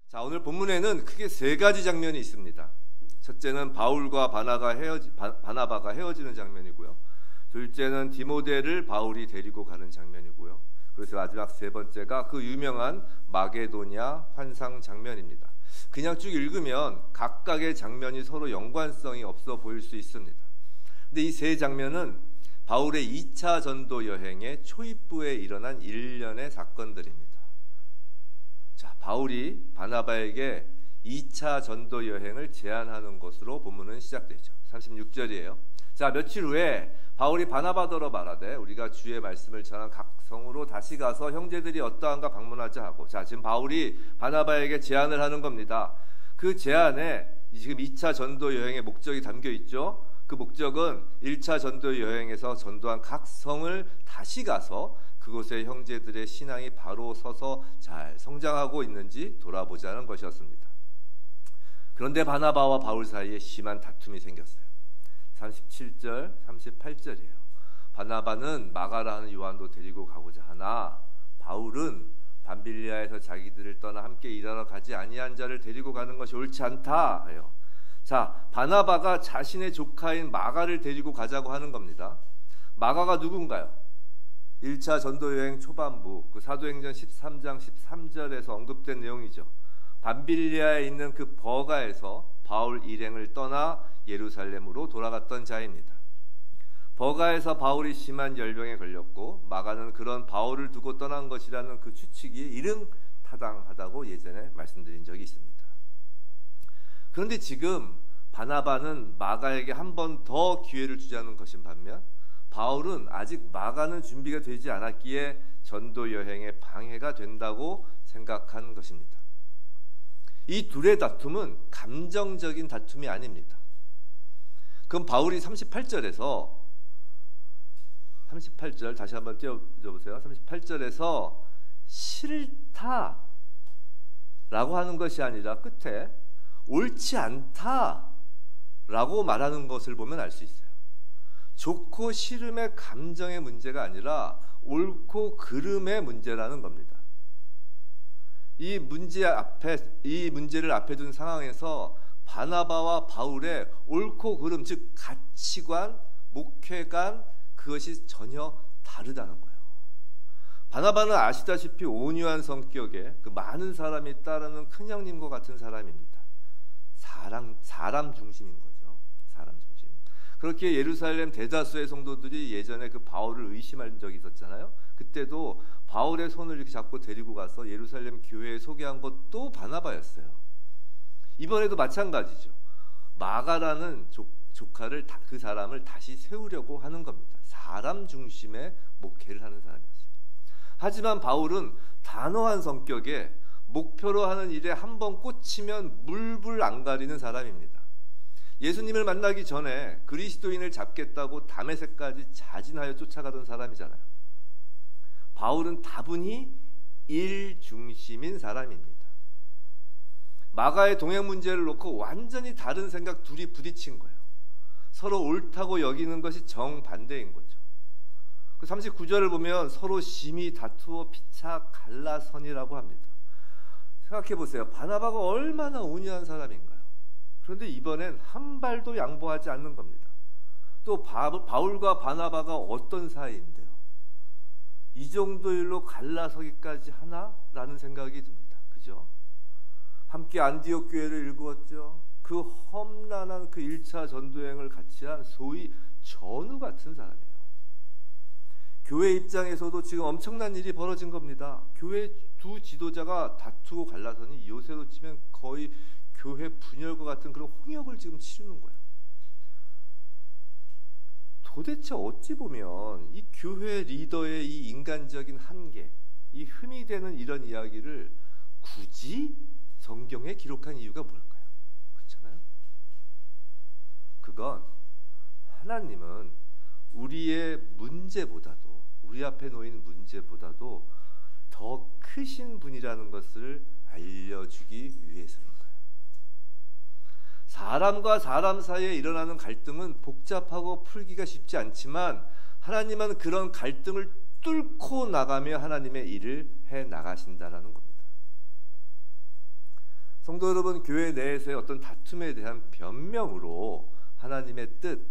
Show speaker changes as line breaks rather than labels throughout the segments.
자, 오늘 본문에는 크게 세 가지 장면이 있습니다. 첫째는 바울과 바나바가 헤어지는 장면이고요. 둘째는 디모데를 바울이 데리고 가는 장면이고요. 그래서 마지막 세 번째가 그 유명한 마게도냐 환상 장면입니다. 그냥 쭉 읽으면 각각의 장면이 서로 연관성이 없어 보일 수 있습니다. 근데 이 세 장면은 바울의 2차 전도 여행의 초입부에 일어난 일련의 사건들입니다. 자, 바울이 바나바에게 2차 전도 여행을 제안하는 것으로 본문은 시작되죠. 36절이에요. 자, 며칠 후에 바울이 바나바더러 말하되 우리가 주의 말씀을 전한 각 성으로 다시 가서 형제들이 어떠한가 방문하자 하고, 자, 지금 바울이 바나바에게 제안을 하는 겁니다. 그 제안에 지금 2차 전도 여행의 목적이 담겨 있죠. 그 목적은 1차 전도 여행에서 전도한 각 성을 다시 가서 그곳의 형제들의 신앙이 바로 서서 잘 성장하고 있는지 돌아보자는 것이었습니다. 그런데 바나바와 바울 사이에 심한 다툼이 생겼어요. 37절, 38절이에요. 바나바는 마가라는 요한도 데리고 가고자 하나 바울은 밤빌리아에서 자기들을 떠나 함께 일하러 가지 아니한 자를 데리고 가는 것이 옳지 않다 해요. 자, 바나바가 자신의 조카인 마가를 데리고 가자고 하는 겁니다. 마가가 누군가요? 1차 전도여행 초반부 그 사도행전 13장 13절에서 언급된 내용이죠. 밤빌리아에 있는 그 버가에서 바울 일행을 떠나 예루살렘으로 돌아갔던 자입니다. 버가에서 바울이 심한 열병에 걸렸고 마가는 그런 바울을 두고 떠난 것이라는 그 추측이 일응타당하다고 예전에 말씀드린 적이 있습니다. 그런데 지금 바나바는 마가에게 한 번 더 기회를 주자는 것인 반면 바울은 아직 마가는 준비가 되지 않았기에 전도 여행에 방해가 된다고 생각한 것입니다. 이 둘의 다툼은 감정적인 다툼이 아닙니다. 그럼 바울이 38절 다시 한번 띄워보세요. 38절에서 싫다라고 하는 것이 아니라 끝에 옳지 않다라고 말하는 것을 보면 알 수 있어요. 좋고 싫음의 감정의 문제가 아니라 옳고 그름의 문제라는 겁니다. 이 문제를 앞에 둔 상황에서 바나바와 바울의 옳고 그름, 즉 가치관, 목회관, 그것이 전혀 다르다는 거예요. 바나바는 아시다시피 온유한 성격에 그 많은 사람이 따르는 큰형님과 같은 사람입니다. 사람 중심인 거죠. 사람 중심. 그렇게 예루살렘 대다수의 성도들이 예전에 그 바울을 의심한 적이 있었잖아요. 그때도 바울의 손을 이렇게 잡고 데리고 가서 예루살렘 교회에 소개한 것도 바나바였어요. 이번에도 마찬가지죠. 마가라는 조카를 그 사람을 다시 세우려고 하는 겁니다. 사람 중심의 목회를 하는 사람이었어요. 하지만 바울은 단호한 성격에 목표로 하는 일에 한 번 꽂히면 물불 안 가리는 사람입니다. 예수님을 만나기 전에 그리스도인을 잡겠다고 다메섹까지 자진하여 쫓아가던 사람이잖아요. 바울은 다분히 일 중심인 사람입니다. 마가의 동행 문제를 놓고 완전히 다른 생각 둘이 부딪힌 거예요. 서로 옳다고 여기는 것이 정반대인 거죠. 그 39절을 보면 서로 심히 다투어 피차 갈라서니라고 합니다. 생각해 보세요. 바나바가 얼마나 온유한 사람인가요? 그런데 이번엔 한 발도 양보하지 않는 겁니다. 또 바울과 바나바가 어떤 사이인데요? 이 정도 일로 갈라서기까지 하나라는 생각이 듭니다. 그죠? 함께 안디옥 교회를 일구었죠. 그 험난한 그 1차 전도여행을 같이 한 소위 전우 같은 사람이에요. 교회 입장에서도 지금 엄청난 일이 벌어진 겁니다. 교회 두 지도자가 다투고 갈라서니 요새로 치면 거의 교회 분열과 같은 그런 홍역을 지금 치르는 거예요. 도대체 어찌 보면 이 교회 리더의 이 인간적인 한계, 이 흠이 되는 이런 이야기를 굳이 성경에 기록한 이유가 뭘까요? 그렇잖아요? 그건 하나님은 우리의 문제보다도, 우리 앞에 놓인 문제보다도 더 크신 분이라는 것을 알려주기 위해서인 거예요. 사람과 사람 사이에 일어나는 갈등은 복잡하고 풀기가 쉽지 않지만 하나님은 그런 갈등을 뚫고 나가며 하나님의 일을 해 나가신다라는 겁니다. 성도 여러분, 교회 내에서의 어떤 다툼에 대한 변명으로 하나님의 뜻,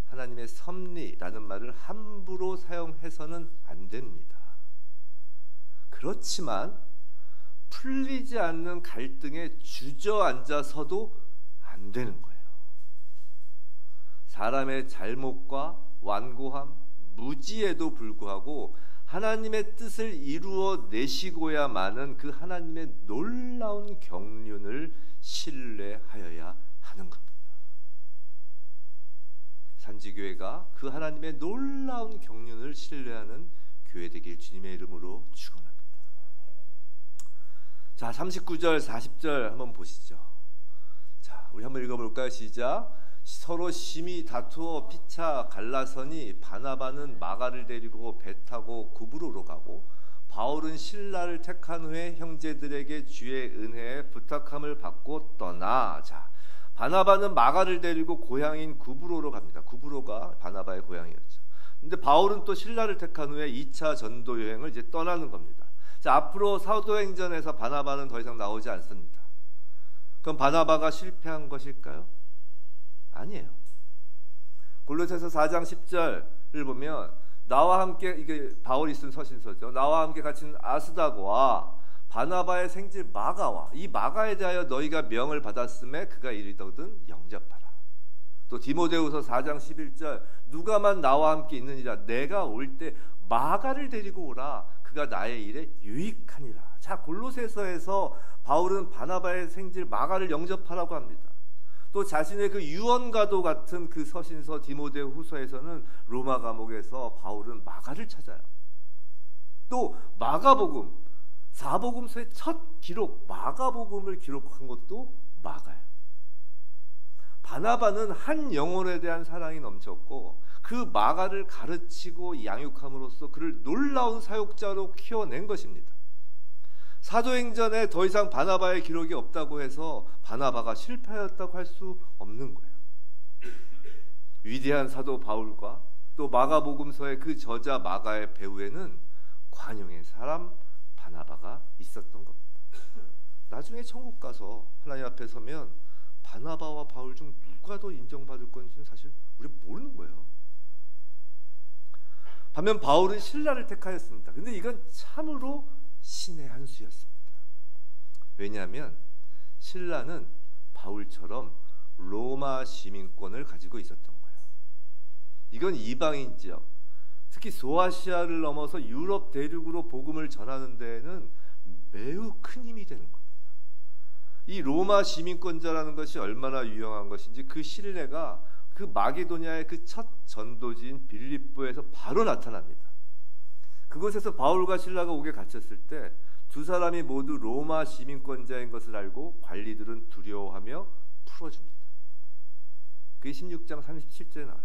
하나님의 섭리라는 말을 함부로 사용해서는 안 됩니다. 그렇지만 풀리지 않는 갈등에 주저앉아서도 안 되는 거예요. 사람의 잘못과 완고함, 무지에도 불구하고 하나님의 뜻을 이루어 내시고야만은 그 하나님의 놀라운 경륜을 신뢰하여야 하는 겁니다. 산지교회가 그 하나님의 놀라운 경륜을 신뢰하는 교회 되길 주님의 이름으로 축원합니다. 자, 39절 40절 한번 보시죠. 자, 우리 한번 읽어볼까요? 시작. 서로 심히 다투어 피차 갈라서니 바나바는 마가를 데리고 배 타고 구브로로 가고 바울은 실라를 택한 후에 형제들에게 주의 은혜에 부탁함을 받고 떠나. 자, 바나바는 마가를 데리고 고향인 구브로로 갑니다. 구브로가 바나바의 고향이었죠. 근데 바울은 또 실라를 택한 후에 2차 전도 여행을 이제 떠나는 겁니다. 자, 앞으로 사도행전에서 바나바는 더 이상 나오지 않습니다. 그럼 바나바가 실패한 것일까요? 아니에요. 골로새서 4장 10절을 보면 나와 함께, 이게 바울이 쓴 서신서죠. 나와 함께 갇힌 아스다고와 바나바의 생질 마가와 이 마가에 대하여 너희가 명을 받았음에 그가 이르거든 영접하라. 또 디모데후서 4장 11절 누가만 나와 함께 있느니라 내가 올 때 마가를 데리고 오라 그가 나의 일에 유익하니라. 자, 골로새서에서 바울은 바나바의 생질 마가를 영접하라고 합니다. 또 자신의 그 유언과도 같은 그 서신서 디모데후서에서는 로마 감옥에서 바울은 마가를 찾아요. 또 마가복음 사복음서의 첫 기록 마가복음을 기록한 것도 마가예요. 바나바는 한 영혼에 대한 사랑이 넘쳤고 그 마가를 가르치고 양육함으로써 그를 놀라운 사역자로 키워낸 것입니다. 사도행전에 더 이상 바나바의 기록이 없다고 해서 바나바가 실패하였다고 할 수 없는 거예요. 위대한 사도 바울과 또 마가복음서의 그 저자 마가의 배후에는 관용의 사람 바나바가 있었던 겁니다. 나중에 천국 가서 하나님 앞에 서면 바나바와 바울 중 누가 더 인정받을 건지는 사실 우리가 모르는 거예요. 반면 바울은 신라를 택하였습니다. 근데 이건 참으로 신의 한 수였습니다. 왜냐하면 신라는 바울처럼 로마 시민권을 가지고 있었던 거예요. 이건 이방인 지역, 특히 소아시아를 넘어서 유럽 대륙으로 복음을 전하는 데에는 매우 큰 힘이 되는 겁니다. 이 로마 시민권자라는 것이 얼마나 유용한 것인지 그 신뢰가 그 마게도냐의 그 첫 전도지인 빌립보에서 바로 나타납니다. 그곳에서 바울과 실라가 옥에 갇혔을 때 두 사람이 모두 로마 시민권자인 것을 알고 관리들은 두려워하며 풀어줍니다. 그게 16장 37절에 나와요.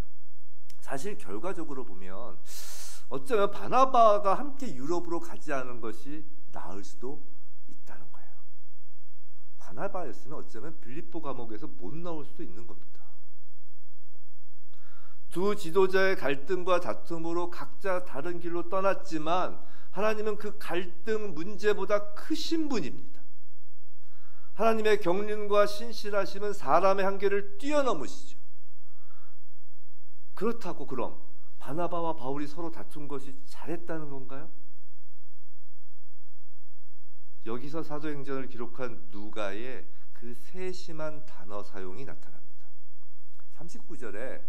사실 결과적으로 보면 어쩌면 바나바가 함께 유럽으로 가지 않은 것이 나을 수도 있다는 거예요. 바나바였으면 어쩌면 빌립보 감옥에서 못 나올 수도 있는 겁니다. 두 지도자의 갈등과 다툼으로 각자 다른 길로 떠났지만 하나님은 그 갈등 문제보다 크신 분입니다. 하나님의 경륜과 신실하심은 사람의 한계를 뛰어넘으시죠. 그렇다고 그럼 바나바와 바울이 서로 다툰 것이 잘했다는 건가요? 여기서 사도행전을 기록한 누가의 그 세심한 단어 사용이 나타납니다. 39절에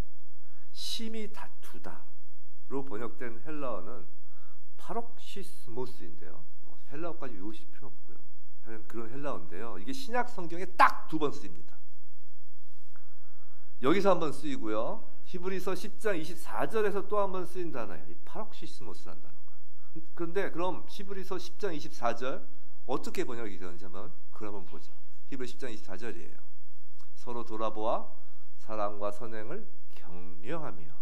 심히 다투다로 번역된 헬라어는 파록시스모스인데요. 헬라어까지 외우실 필요 없고요. 그런 헬라어인데요. 이게 신약 성경에 딱 2번 쓰입니다. 여기서 한번 쓰이고요. 히브리서 10장 24절에서 또 한 번 쓰인 단어예요. 이 파록시스모스라는 단어가. 그런데 그럼 히브리서 10장 24절 어떻게 번역이 되는지 한번 보죠. 히브리 10장 24절이에요. 서로 돌아보아 사랑과 선행을 격려하며.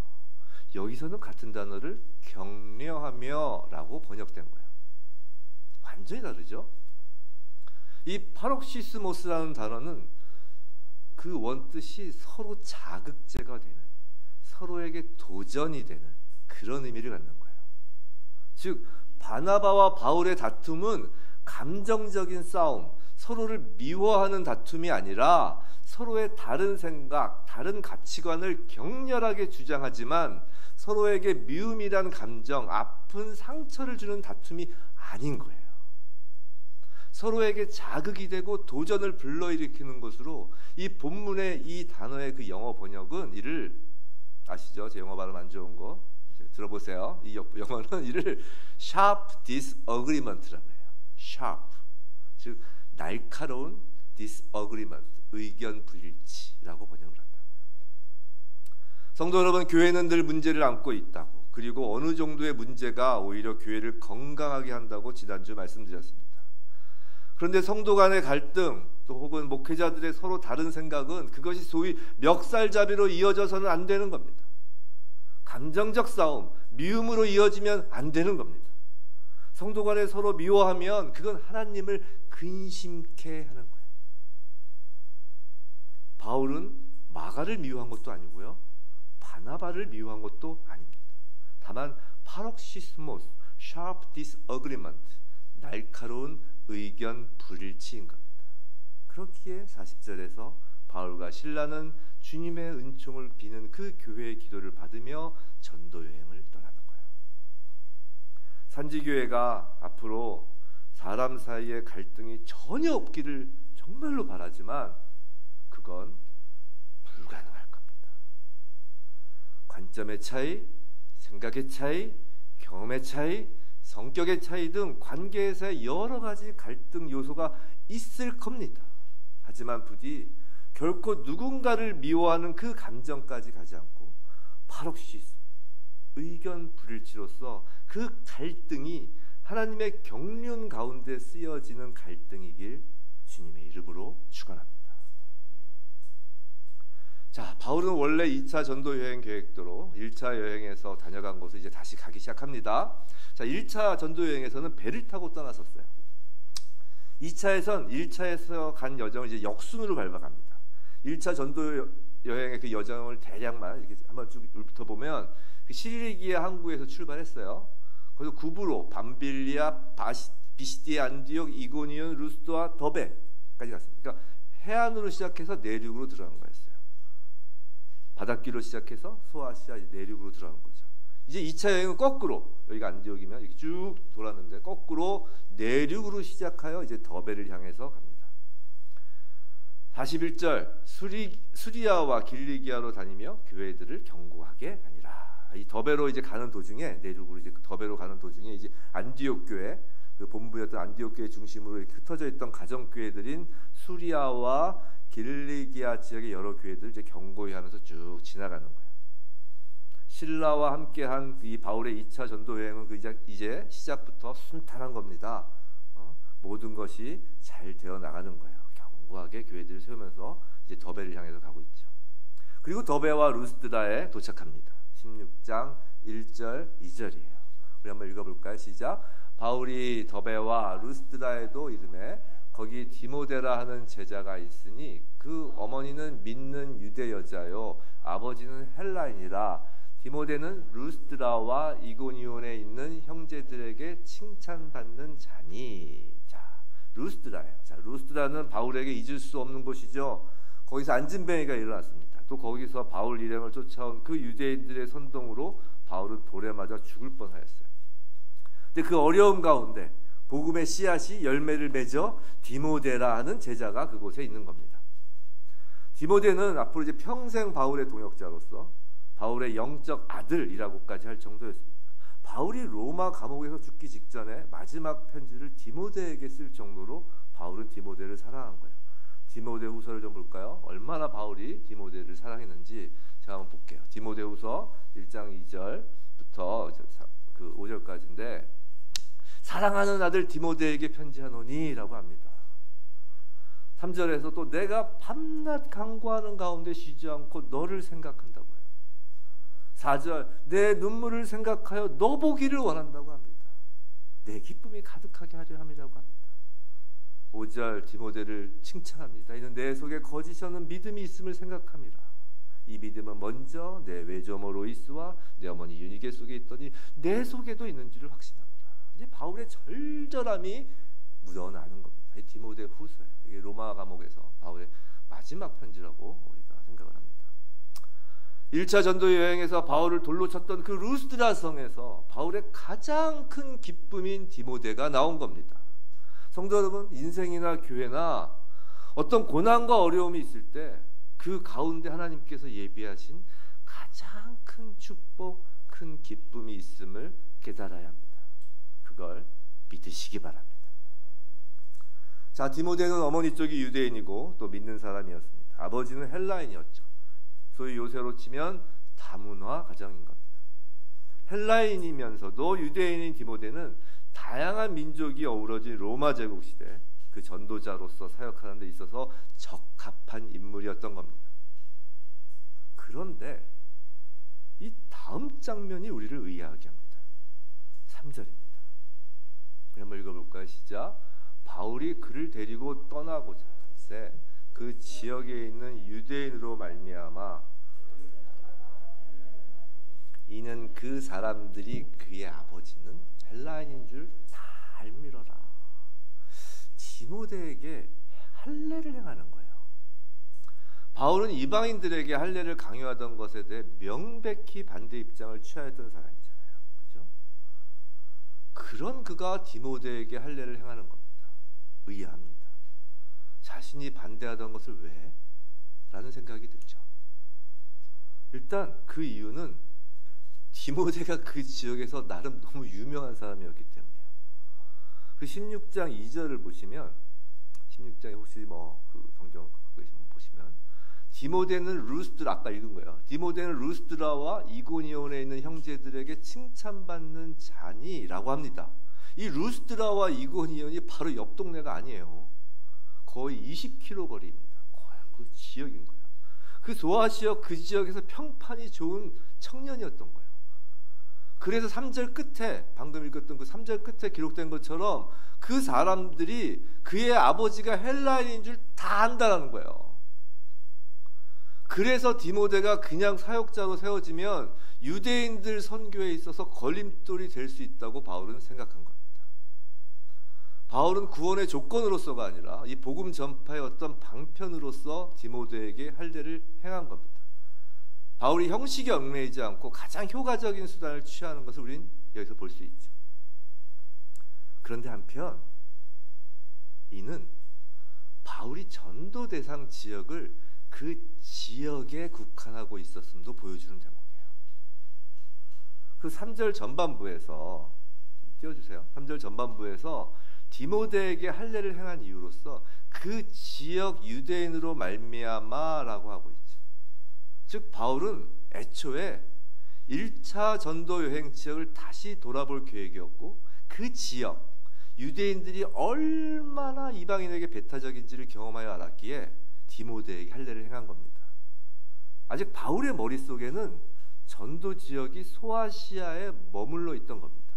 여기서는 같은 단어를 격려하며라고 번역된 거예요. 완전히 다르죠? 이 파록시스모스라는 단어는 그 원뜻이 서로 자극제가 되는, 서로에게 도전이 되는 그런 의미를 갖는 거예요. 즉 바나바와 바울의 다툼은 감정적인 싸움, 서로를 미워하는 다툼이 아니라 서로의 다른 생각, 다른 가치관을 격렬하게 주장하지만 서로에게 미움이란 감정, 아픈 상처를 주는 다툼이 아닌 거예요. 서로에게 자극이 되고 도전을 불러일으키는 것으로 이 본문의 이 단어의 그 영어 번역은 이를 아시죠? 제 영어 발음 안 좋은 거 들어보세요. 이 영어는 이를 sharp disagreement라고 해요. sharp, 즉 날카로운 disagreement, 의견 불일치라고 번역을 한다고요. 성도 여러분, 교회는 늘 문제를 안고 있다고, 그리고 어느 정도의 문제가 오히려 교회를 건강하게 한다고 지난주 말씀드렸습니다. 그런데 성도 간의 갈등, 또 혹은 목회자들의 서로 다른 생각은 그것이 소위 멱살잡이로 이어져서는 안 되는 겁니다. 감정적 싸움, 미움으로 이어지면 안 되는 겁니다. 성도 간에 서로 미워하면 그건 하나님을 근심케 하는 거예요. 바울은 마가를 미워한 것도 아니고요, 바나바를 미워한 것도 아닙니다. 다만 파록시스모스, sharp disagreement, 날카로운 의견 불일치인 겁니다. 그렇기에 40절에서 바울과 실라는 주님의 은총을 비는 그 교회의 기도를 받으며 전도 여행을 떠나는 거예요. 산지교회가 앞으로 사람 사이의 갈등이 전혀 없기를 정말로 바라지만 그건 불가능할 겁니다. 관점의 차이, 생각의 차이, 경험의 차이, 성격의 차이 등 관계에서의 여러 가지 갈등 요소가 있을 겁니다. 하지만 부디 결코 누군가를 미워하는 그 감정까지 가지 않고 파록시스, 의견 불일치로서 그 갈등이 하나님의 경륜 가운데 쓰여지는 갈등이길 주님의 이름으로 축원합니다. 자, 바울은 원래 2차 전도 여행 계획대로 1차 여행에서 다녀간 곳을 이제 다시 가기 시작합니다. 자, 1차 전도 여행에서는 배를 타고 떠났었어요. 2차에선 1차에서 간 여정을 이제 역순으로 밟아갑니다. 1차 전도 여행의 그 여정을 대략만 이렇게 한번 쭉 훑어보면 그 실리기아 항구에서 출발했어요. 거기서 구브로, 밤빌리아, 비시디아, 안디옥, 이고니온, 루스도와 더베까지 갔습니다. 그러니까 해안으로 시작해서 내륙으로 들어간 거였어요. 바닷길로 시작해서 소아시아 내륙으로 들어간 거죠. 이제 2차 여행은 거꾸로, 여기가 안디옥이면 이렇게 쭉 돌았는데 거꾸로 내륙으로 시작하여 이제 더베를 향해서 갑니다. 41절, 수리아와 길리기아로 다니며 교회들을 경고하게 하니라. 이 더베로 이제 가는 도중에, 내륙으로 이제 더베로 가는 도중에 이제 안디옥 교회, 그 본부였던 안디옥 교회 중심으로 이렇게 흩어져 있던 가정 교회들인 수리아와 길리기아 지역의 여러 교회들 이제 경고히 하면서 쭉 지나가는 거예요. 신라와 함께한 이 바울의 2차 전도 여행은 이제 시작부터 순탄한 겁니다. 모든 것이 잘 되어 나가는 거예요. 견고하게 교회들을 세우면서 이제 더베를 향해서 가고 있죠. 그리고 더베와 루스드라에 도착합니다. 16장 1절 2절이에요. 우리 한번 읽어볼까요? 시작. 바울이 더베와 루스드라에도 이르매 거기 디모데라 하는 제자가 있으니 그 어머니는 믿는 유대 여자요 아버지는 헬라인이라. 디모데는 루스드라와 이고니온에 있는 형제들에게 칭찬받는 자니. 자, 루스드라예요. 자, 루스드라는 바울에게 잊을 수 없는 곳이죠. 거기서 안진뱅이가 일어났습니다. 또 거기서 바울 일행을 쫓아온 그 유대인들의 선동으로 바울은 돌에 맞아 죽을 뻔하였어요. 근데 그 어려움 가운데 복음의 씨앗이 열매를 맺어 디모데라 하는 제자가 그곳에 있는 겁니다. 디모데는 앞으로 이제 평생 바울의 동역자로서 바울의 영적 아들이라고까지 할 정도였습니다. 바울이 로마 감옥에서 죽기 직전에 마지막 편지를 디모데에게 쓸 정도로 바울은 디모데를 사랑한 거예요. 디모데 후서를 좀 볼까요? 얼마나 바울이 디모데를 사랑했는지 제가 한번 볼게요. 디모데 후서 1장 2절부터 그 5절까지인데, 사랑하는 아들 디모데에게 편지하노니 라고 합니다. 3절에서 또 내가 밤낮 간구하는 가운데 쉬지 않고 너를 생각한다고 해요. 4절, 내 눈물을 생각하여 너 보기를 원한다고 합니다. 내 기쁨이 가득하게 하려 함이라고 합니다. 5절, 디모데를 칭찬합니다. 이는 내 속에 거짓이 없는 믿음이 있음을 생각함이라. 이 믿음은 먼저 내 외조모 로이스와 내 어머니 유니게 속에 있더니 내 속에도 있는 줄을 확신하노라. 이제 바울의 절절함이 묻어나는 겁니다. 이 디모데 후서예요. 이게 로마 감옥에서 바울의 마지막 편지라고 우리가 생각을 합니다. 1차 전도 여행에서 바울을 돌로 쳤던 그 루스드라 성에서 바울의 가장 큰 기쁨인 디모데가 나온 겁니다. 성도 여러분, 인생이나 교회나 어떤 고난과 어려움이 있을 때 그 가운데 하나님께서 예비하신 가장 큰 축복, 큰 기쁨이 있음을 깨달아야 합니다. 그걸 믿으시기 바랍니다. 자, 디모데는 어머니 쪽이 유대인이고 또 믿는 사람이었습니다. 아버지는 헬라인이었죠. 소위 요새로 치면 다문화 가정인 겁니다. 헬라인이면서도 유대인인 디모데는 다양한 민족이 어우러진 로마 제국 시대 그 전도자로서 사역하는 데 있어서 적합한 인물이었던 겁니다. 그런데 이 다음 장면이 우리를 의아하게 합니다. 3절입니다. 한번 읽어볼까요? 시작. 바울이 그를 데리고 떠나고자 할세 그 지역에 있는 유대인으로 말미암아 이는 그 사람들이 그의 아버지는 헬라인인 줄 다 알미러라. 디모데에게 할례를 행하는 거예요. 바울은 이방인들에게 할례를 강요하던 것에 대해 명백히 반대 입장을 취하였던 사람이잖아요. 그렇죠? 그런 그가 디모데에게 할례를 행하는 겁니다. 의아합니다. 자신이 반대하던 것을 왜? 라는 생각이 들죠. 일단 그 이유는 디모데가 그 지역에서 나름 너무 유명한 사람이었기 때문이에요. 그 16장 2절을 보시면 16장에 혹시 그 성경 갖고 계시면 보시면 디모데는 루스드라, 아까 읽은 거예요. 디모데는 루스드라와 이고니온에 있는 형제들에게 칭찬받는 자니라고 합니다. 이 루스드라와 이고니온이 바로 옆 동네가 아니에요. 거의 20km 거리입니다. 거의 그 지역인 거예요. 그 소아시아 그 지역에서 평판이 좋은 청년이었던 거예요. 그래서 3절 끝에 방금 읽었던 그 3절 끝에 기록된 것처럼 그 사람들이 그의 아버지가 헬라인인 줄 다 안다라는 거예요. 그래서 디모데가 그냥 사역자로 세워지면 유대인들 선교에 있어서 걸림돌이 될 수 있다고 바울은 생각한 겁니다. 바울은 구원의 조건으로서가 아니라 이 복음 전파의 어떤 방편으로서 디모데에게 할례를 행한 겁니다. 바울이 형식에 얽매이지 않고 가장 효과적인 수단을 취하는 것을 우리는 여기서 볼 수 있죠. 그런데 한편 이는 바울이 전도 대상 지역을 그 지역에 국한하고 있었음도 보여주는 대목이에요. 그 3절 전반부에서 띄워주세요. 3절 전반부에서 디모데에게 할례를 행한 이유로서 그 지역 유대인으로 말미암아라고 하고 있죠. 즉 바울은 애초에 1차 전도 여행 지역을 다시 돌아볼 계획이었고 그 지역 유대인들이 얼마나 이방인에게 배타적인지를 경험하여 알았기에 디모데에게 할례를 행한 겁니다. 아직 바울의 머릿속에는 전도 지역이 소아시아에 머물러 있던 겁니다.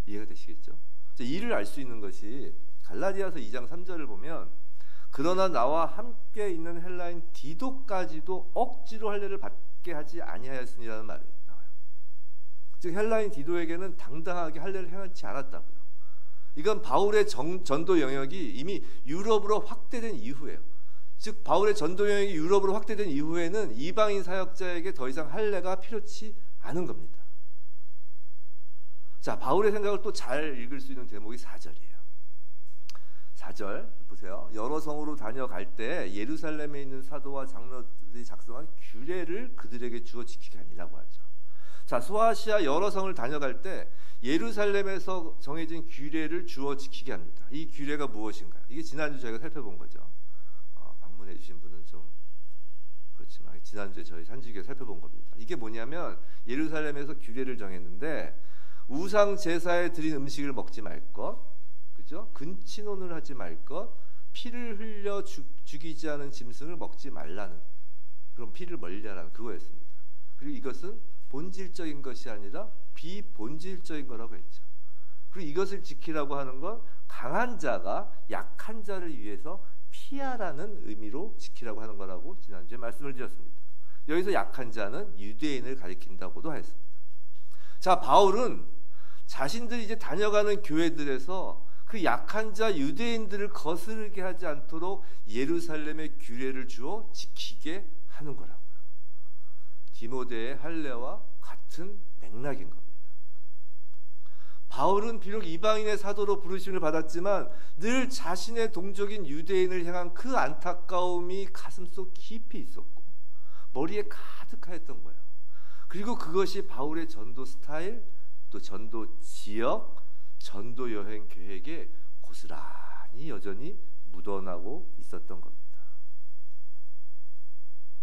이해가 되시겠죠? 이를 알 수 있는 것이 갈라디아서 2장 3절을 보면 그러나 나와 함께 있는 헬라인 디도까지도 억지로 할례를 받게 하지 아니하였으니라는 말이 나와요. 즉 헬라인 디도에게는 당당하게 할례를 행하지 않았다고요. 이건 바울의 전도 영역이 이미 유럽으로 확대된 이후예요. 즉 바울의 전도 영역이 유럽으로 확대된 이후에는 이방인 사역자에게 더 이상 할례가 필요치 않은 겁니다. 자, 바울의 생각을 또 잘 읽을 수 있는 대목이 4절이에요. 4절 보세요. 여러 성으로 다녀갈 때 예루살렘에 있는 사도와 장로들이 작성한 규례를 그들에게 주어 지키게 하니라고 하죠. 자, 소아시아 여러 성을 다녀갈 때 예루살렘에서 정해진 규례를 주어 지키게 합니다. 이 규례가 무엇인가요? 이게 지난주 저희가 살펴본 거죠. 방문해 주신 분은 좀 그렇지만 지난주에 저희 산지교회 살펴본 겁니다. 이게 뭐냐면 예루살렘에서 규례를 정했는데 우상 제사에 드린 음식을 먹지 말 것, 그죠? 근친혼을 하지 말 것, 피를 흘려 죽이지 않은 짐승을 먹지 말라는, 그럼 피를 멀리하라는 그거였습니다. 그리고 이것은 본질적인 것이 아니라 비본질적인 거라고 했죠. 그리고 이것을 지키라고 하는 건 강한 자가 약한 자를 위해서 피하라는 의미로 지키라고 하는 거라고 지난주에 말씀을 드렸습니다. 여기서 약한 자는 유대인을 가리킨다고도 했습니다. 자, 바울은 자신들이 이제 다녀가는 교회들에서 그 그 약한 자 유대인들을 거스르게 하지 않도록 예루살렘의 규례를 주어 지키게 하는 거라고요. 디모데의 할례와 같은 맥락인 겁니다. 바울은 비록 이방인의 사도로 부르심을 받았지만 늘 자신의 동족인 유대인을 향한 그 안타까움이 가슴속 깊이 있었고 머리에 가득하였던 거예요. 그리고 그것이 바울의 전도 스타일, 또 전도 지역, 전도 여행 계획에 고스란히 여전히 묻어나고 있었던 겁니다.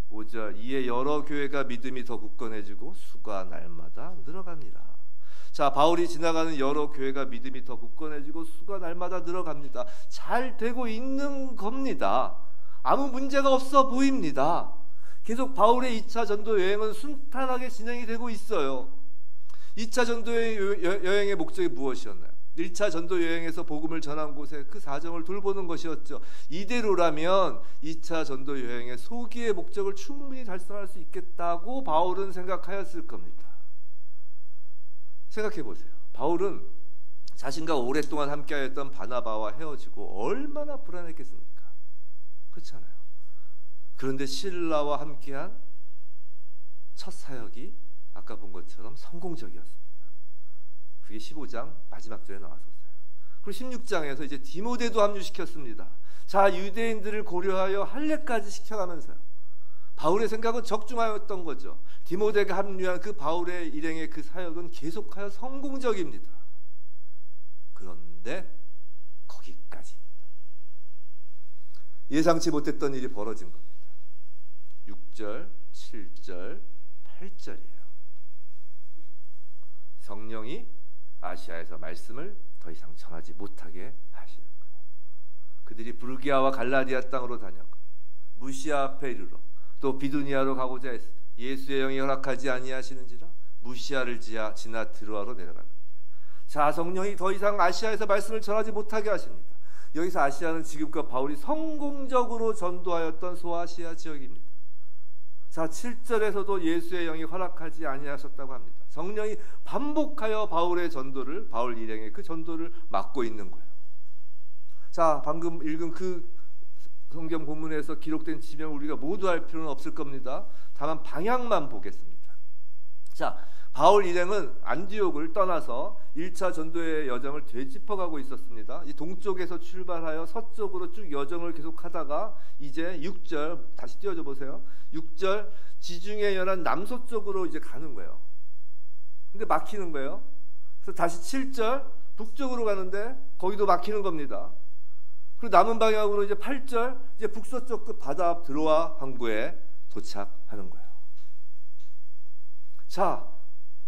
5절, 이에 여러 교회가 믿음이 더 굳건해지고 수가 날마다 늘어갑니다. 자, 바울이 지나가는 여러 교회가 믿음이 더 굳건해지고 수가 날마다 늘어갑니다. 잘 되고 있는 겁니다. 아무 문제가 없어 보입니다. 계속 바울의 2차 전도 여행은 순탄하게 진행이 되고 있어요. 2차 전도 여행의 목적이 무엇이었나요? 1차 전도 여행에서 복음을 전한 곳에 그 사정을 돌보는 것이었죠. 이대로라면 2차 전도 여행의 소기의 목적을 충분히 달성할 수 있겠다고 바울은 생각하였을 겁니다. 생각해 보세요. 바울은 자신과 오랫동안 함께하였던 바나바와 헤어지고 얼마나 불안했겠습니까? 그렇잖아요. 그런데 실라와 함께한 첫 사역이 아까 본 것처럼 성공적이었습니다. 그게 15장 마지막 절에 나왔었어요. 그리고 16장에서 이제 디모데도 합류시켰습니다. 자, 유대인들을 고려하여 할례까지 시켜가면서요. 바울의 생각은 적중하였던 거죠. 디모데가 합류한 그 바울의 일행의 그 사역은 계속하여 성공적입니다. 그런데 거기까지입니다. 예상치 못했던 일이 벌어진 겁니다. 6절, 7절, 8절이에요. 성령이 아시아에서 말씀을 더 이상 전하지 못하게 하시는 거예요. 그들이 부르기아와 갈라디아 땅으로 다녔고 무시아 앞에 이르러 또 비두니아로 가고자 했으니 예수의 영이 허락하지 아니하시는지라 무시아를 지나 드로아로 내려갑니다. 자, 성령이 더 이상 아시아에서 말씀을 전하지 못하게 하십니다. 여기서 아시아는 지금껏 바울이 성공적으로 전도하였던 소아시아 지역입니다. 자, 7절에서도 예수의 영이 허락하지 아니하셨다고 합니다. 성령이 반복하여 바울의 전도를, 바울 일행의 그 전도를 막고 있는 거예요. 자, 방금 읽은 그 성경 본문에서 기록된 지명을 우리가 모두 알 필요는 없을 겁니다. 다만 방향만 보겠습니다. 자, 바울 일행은 안디옥을 떠나서 1차 전도의 여정을 되짚어가고 있었습니다. 이 동쪽에서 출발하여 서쪽으로 쭉 여정을 계속하다가 이제 6절 다시 띄워줘 보세요. 6절 지중해 연안 남서쪽으로 이제 가는 거예요. 근데 막히는 거예요. 그래서 다시 7절 북쪽으로 가는데 거기도 막히는 겁니다. 그리고 남은 방향으로 이제 8절 이제 북서쪽 끝 바다 앞 드로아 항구에 도착하는 거예요. 자,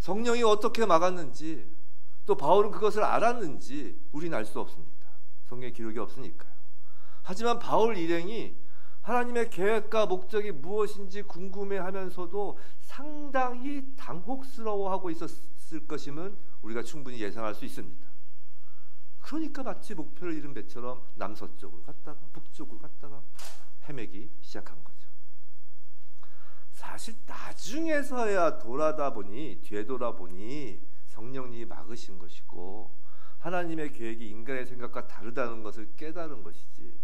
성령이 어떻게 막았는지 또 바울은 그것을 알았는지 우리는 알 수 없습니다. 성경에 기록이 없으니까요. 하지만 바울 일행이 하나님의 계획과 목적이 무엇인지 궁금해하면서도 상당히 당혹스러워하고 있었을 것임은 우리가 충분히 예상할 수 있습니다. 그러니까 마치 목표를 잃은 배처럼 남서쪽으로 갔다가 북쪽으로 갔다가 헤매기 시작한 거죠. 사실 나중에서야 되돌아보니 성령님이 막으신 것이고 하나님의 계획이 인간의 생각과 다르다는 것을 깨달은 것이지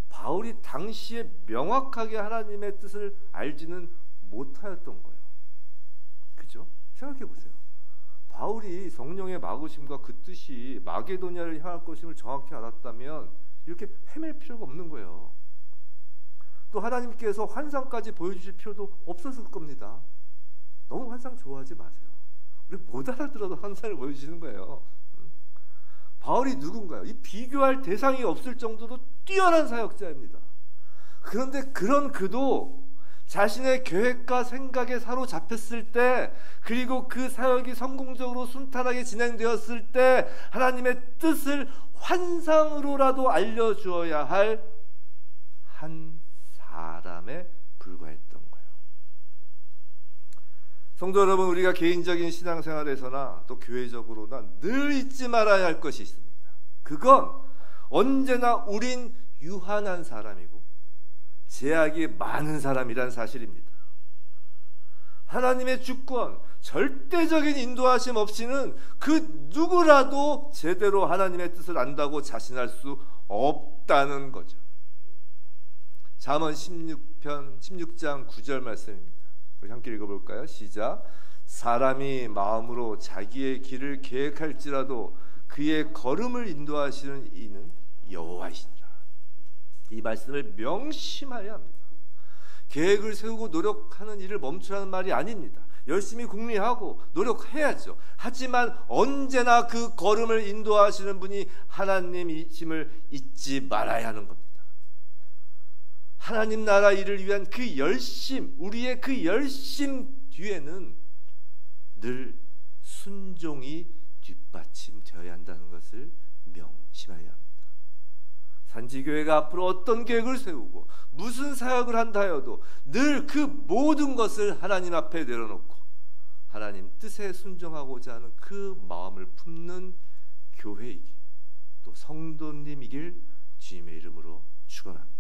바울이 당시에 명확하게 하나님의 뜻을 알지는 못하였던 거예요. 그죠? 생각해 보세요. 바울이 성령의 막으심과 그 뜻이 마게도냐를 향할 것임을 정확히 알았다면 이렇게 헤맬 필요가 없는 거예요. 또 하나님께서 환상까지 보여주실 필요도 없었을 겁니다. 너무 환상 좋아하지 마세요. 우리 못 알아들어도 환상을 보여주시는 거예요. 바울이 누군가요? 이 비교할 대상이 없을 정도로 뛰어난 사역자입니다. 그런데 그런 그도 자신의 계획과 생각에 사로잡혔을 때, 그리고 그 사역이 성공적으로 순탄하게 진행되었을 때 하나님의 뜻을 환상으로라도 알려주어야 할 한 사람에 불과했던 거예요. 성도 여러분, 우리가 개인적인 신앙생활에서나 또 교회적으로나 늘 잊지 말아야 할 것이 있습니다. 그건 언제나 우린 유한한 사람이고 제약이 많은 사람이란 사실입니다. 하나님의 주권, 절대적인 인도하심 없이는 그 누구라도 제대로 하나님의 뜻을 안다고 자신할 수 없다는 거죠. 잠언 16장 9절 말씀입니다. 우리 함께 읽어볼까요? 시작. 사람이 마음으로 자기의 길을 계획할지라도 그의 걸음을 인도하시는 이는 여호와이시니라. 이 말씀을 명심하여야 합니다. 계획을 세우고 노력하는 일을 멈추라는 말이 아닙니다. 열심히 궁리하고 노력해야죠. 하지만 언제나 그 걸음을 인도하시는 분이 하나님이심을 잊지 말아야 하는 겁니다. 하나님 나라 일을 위한 그 열심, 우리의 그 열심 뒤에는 늘 순종이 뒷받침되어야 한다는 것을 명심해야 합니다. 산지교회가 앞으로 어떤 계획을 세우고 무슨 사역을 한다 해도 늘 그 모든 것을 하나님 앞에 내려놓고 하나님 뜻에 순종하고자 하는 그 마음을 품는 교회이기 또 성도님이길 주님의 이름으로 축원합니다.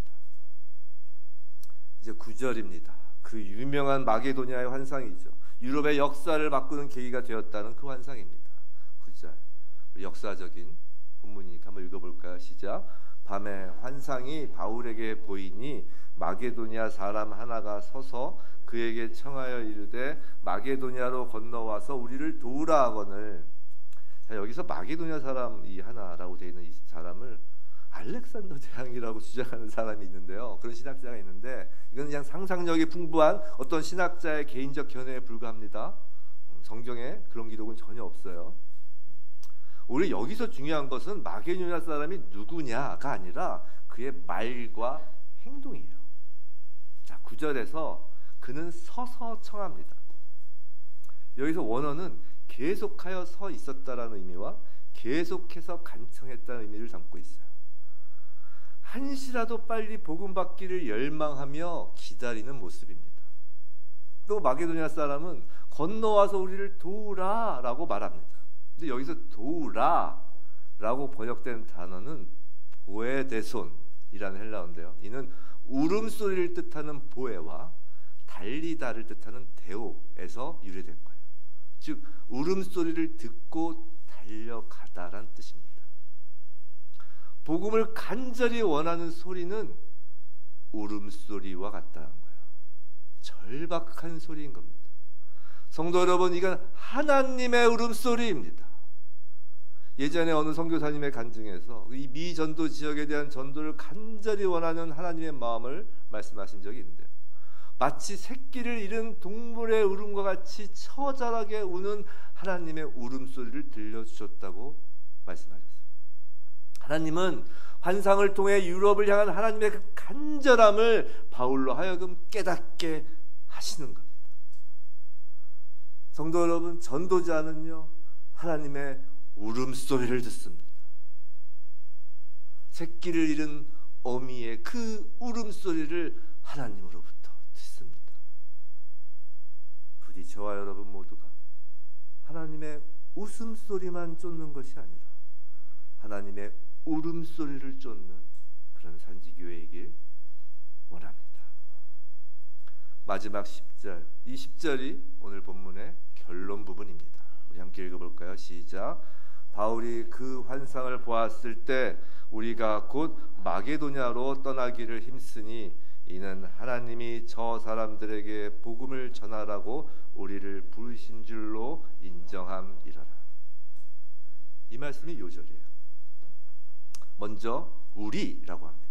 이제 9절입니다. 그 유명한 마게도냐의 환상이죠. 유럽의 역사를 바꾸는 계기가 되었다는 그 환상입니다. 9절 역사적인 본문이니까 한번 읽어볼까요? 시작. 밤에 환상이 바울에게 보이니 마게도냐 사람 하나가 서서 그에게 청하여 이르되 마게도냐로 건너와서 우리를 도우라 하거늘. 자, 여기서 마게도냐 사람 이 하나라고 되어 있는 이 사람을 알렉산더 대왕이라고 주장하는 사람이 있는데요. 그런 신학자가 있는데 이건 그냥 상상력이 풍부한 어떤 신학자의 개인적 견해에 불과합니다. 성경에 그런 기록은 전혀 없어요. 우리 여기서 중요한 것은 마게도냐 사람이 누구냐가 아니라 그의 말과 행동이에요. 자, 9절에서 그는 서서 청합니다. 여기서 원어는 계속하여 서 있었다라는 의미와 계속해서 간청했다는 의미를 담고 있어요. 한시라도 빨리 복음 받기를 열망하며 기다리는 모습입니다. 또 마게도냐 사람은 건너와서 우리를 도우라 라고 말합니다. 근데 여기서 도우라 라고 번역된 단어는 보에데손이라는 헬라어인데요. 이는 울음소리를 뜻하는 보에와 달리다를 뜻하는 데오에서 유래된 거예요. 즉 울음소리를 듣고 달려가다란 뜻입니다. 복음을 간절히 원하는 소리는 울음소리와 같다는 거예요. 절박한 소리인 겁니다. 성도 여러분, 이건 하나님의 울음소리입니다. 예전에 어느 선교사님의 간증에서 이 미 전도 지역에 대한 전도를 간절히 원하는 하나님의 마음을 말씀하신 적이 있는데요. 마치 새끼를 잃은 동물의 울음과 같이 처절하게 우는 하나님의 울음소리를 들려주셨다고 말씀하셨어요. 하나님은 환상을 통해 유럽을 향한 하나님의 그 간절함을 바울로 하여금 깨닫게 하시는 겁니다. 성도 여러분, 전도자는요 하나님의 울음소리를 듣습니다. 새끼를 잃은 어미의 그 울음소리를 하나님으로부터 듣습니다. 부디 저와 여러분 모두가 하나님의 웃음소리만 쫓는 것이 아니라 하나님의 울음소리를 쫓는 그런 산지교회이길 원합니다. 마지막 10절, 이 10절이 오늘 본문의 결론 부분입니다. 우리 함께 읽어볼까요? 시작. 바울이 그 환상을 보았을 때 우리가 곧 마게도냐로 떠나기를 힘쓰니 이는 하나님이 저 사람들에게 복음을 전하라고 우리를 부르신 줄로 인정함이라라. 이 말씀이 요절이에요. 먼저 우리라고 합니다.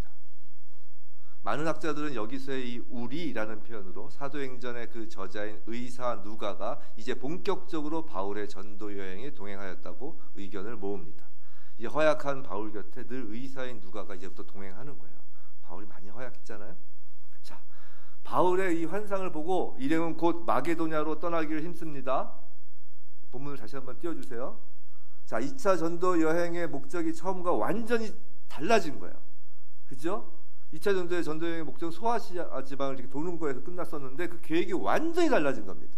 많은 학자들은 여기서의 이 우리라는 표현으로 사도행전의 그 저자인 의사 누가가 이제 본격적으로 바울의 전도 여행에 동행하였다고 의견을 모읍니다. 이 허약한 바울 곁에 늘 의사인 누가가 이제부터 동행하는 거예요. 바울이 많이 허약했잖아요. 자, 바울의 이 환상을 보고 일행은 곧 마게도냐로 떠나기를 힘씁니다. 본문을 다시 한번 띄워주세요. 자, 2차 전도 여행의 목적이 처음과 완전히 달라진 거예요. 그죠? 2차 전도의 전도 여행의 목적은 소아시아 지방을 이렇게 도는 거에서 끝났었는데 그 계획이 완전히 달라진 겁니다.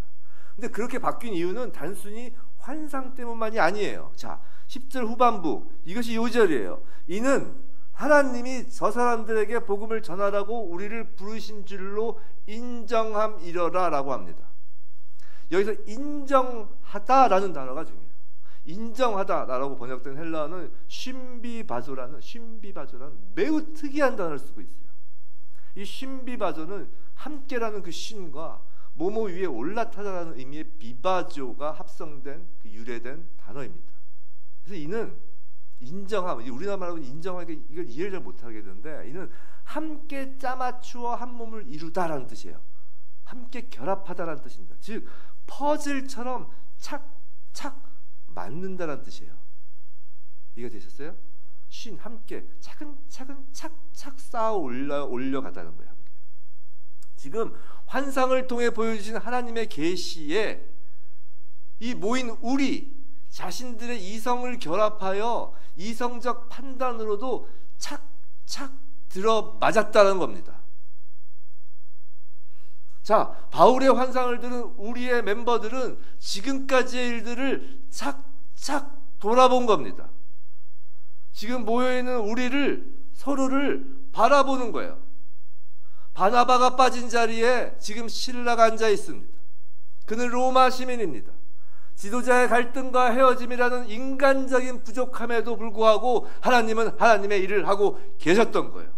근데 그렇게 바뀐 이유는 단순히 환상 때문만이 아니에요. 자, 10절 후반부, 이것이 요절이에요. 이는 하나님이 저 사람들에게 복음을 전하라고 우리를 부르신 줄로 인정함이러라 라고 합니다. 여기서 인정하다라는 단어가 중요해요. 인정하다라고 번역된 헬라어는 쉼비바조라는 매우 특이한 단어를 쓰고 있어요. 이 쉼비바조는 함께라는 그 쉼과 뭐뭐 위에 올라타다라는 의미의 비바조가 합성된 그 유래된 단어입니다. 그래서 이는 인정함, 우리나라 말로 인정하기 이걸 이해를 잘 못하겠는데 이는 함께 짜맞추어 한 몸을 이루다라는 뜻이에요. 함께 결합하다라는 뜻입니다. 즉 퍼즐처럼 착착 맞는다라는 뜻이에요. 이해가 되셨어요? 함께 차근차근 착착 쌓아 올려가다는 거예요. 함께. 지금 환상을 통해 보여주신 하나님의 계시에 이 모인 우리 자신들의 이성을 결합하여 이성적 판단으로도 착착 들어맞았다는 겁니다. 자, 바울의 환상을 들은 우리의 멤버들은 지금까지의 일들을 착착 돌아본 겁니다. 지금 모여있는 우리를 서로를 바라보는 거예요. 바나바가 빠진 자리에 지금 실라가 앉아 있습니다. 그는 로마 시민입니다. 지도자의 갈등과 헤어짐이라는 인간적인 부족함에도 불구하고 하나님은 하나님의 일을 하고 계셨던 거예요.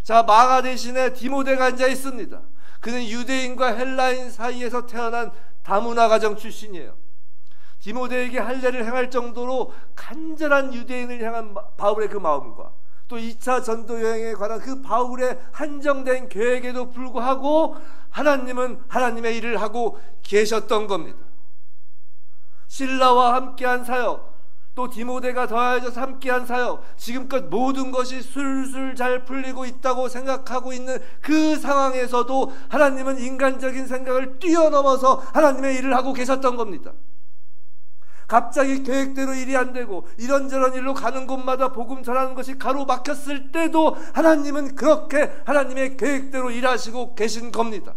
자, 마가 대신에 디모데가 앉아 있습니다. 그는 유대인과 헬라인 사이에서 태어난 다문화 가정 출신이에요. 디모데에게 할례를 행할 정도로 간절한 유대인을 향한 바울의 그 마음과 또 2차 전도 여행에 관한 그 바울의 한정된 계획에도 불구하고 하나님은 하나님의 일을 하고 계셨던 겁니다. 실라와 함께한 사역, 또 디모데가 더하여져서 함께한 사역, 지금껏 모든 것이 술술 잘 풀리고 있다고 생각하고 있는 그 상황에서도 하나님은 인간적인 생각을 뛰어넘어서 하나님의 일을 하고 계셨던 겁니다. 갑자기 계획대로 일이 안 되고 이런저런 일로 가는 곳마다 복음 전하는 것이 가로막혔을 때도 하나님은 그렇게 하나님의 계획대로 일하시고 계신 겁니다.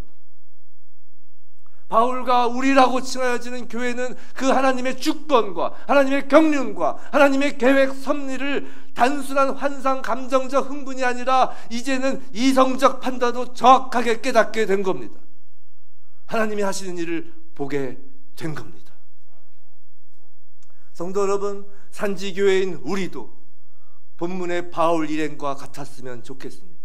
바울과 우리라고 칭하여지는 교회는 그 하나님의 주권과 하나님의 경륜과 하나님의 계획 섭리를 단순한 환상 감정적 흥분이 아니라 이제는 이성적 판단도 정확하게 깨닫게 된 겁니다. 하나님이 하시는 일을 보게 된 겁니다. 성도 여러분, 산지교회인 우리도 본문의 바울 일행과 같았으면 좋겠습니다.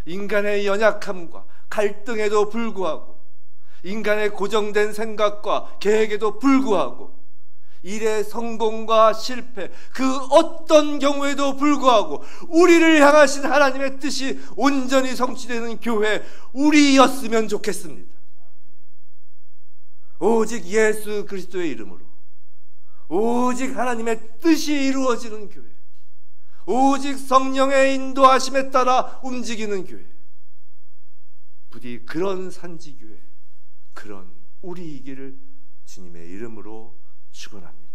인간의 연약함과 갈등에도 불구하고 인간의 고정된 생각과 계획에도 불구하고 일의 성공과 실패 그 어떤 경우에도 불구하고 우리를 향하신 하나님의 뜻이 온전히 성취되는 교회 우리였으면 좋겠습니다. 오직 예수 그리스도의 이름으로 오직 하나님의 뜻이 이루어지는 교회, 오직 성령의 인도하심에 따라 움직이는 교회, 부디 그런 산지교회, 그런 우리이기를 주님의 이름으로 축원합니다.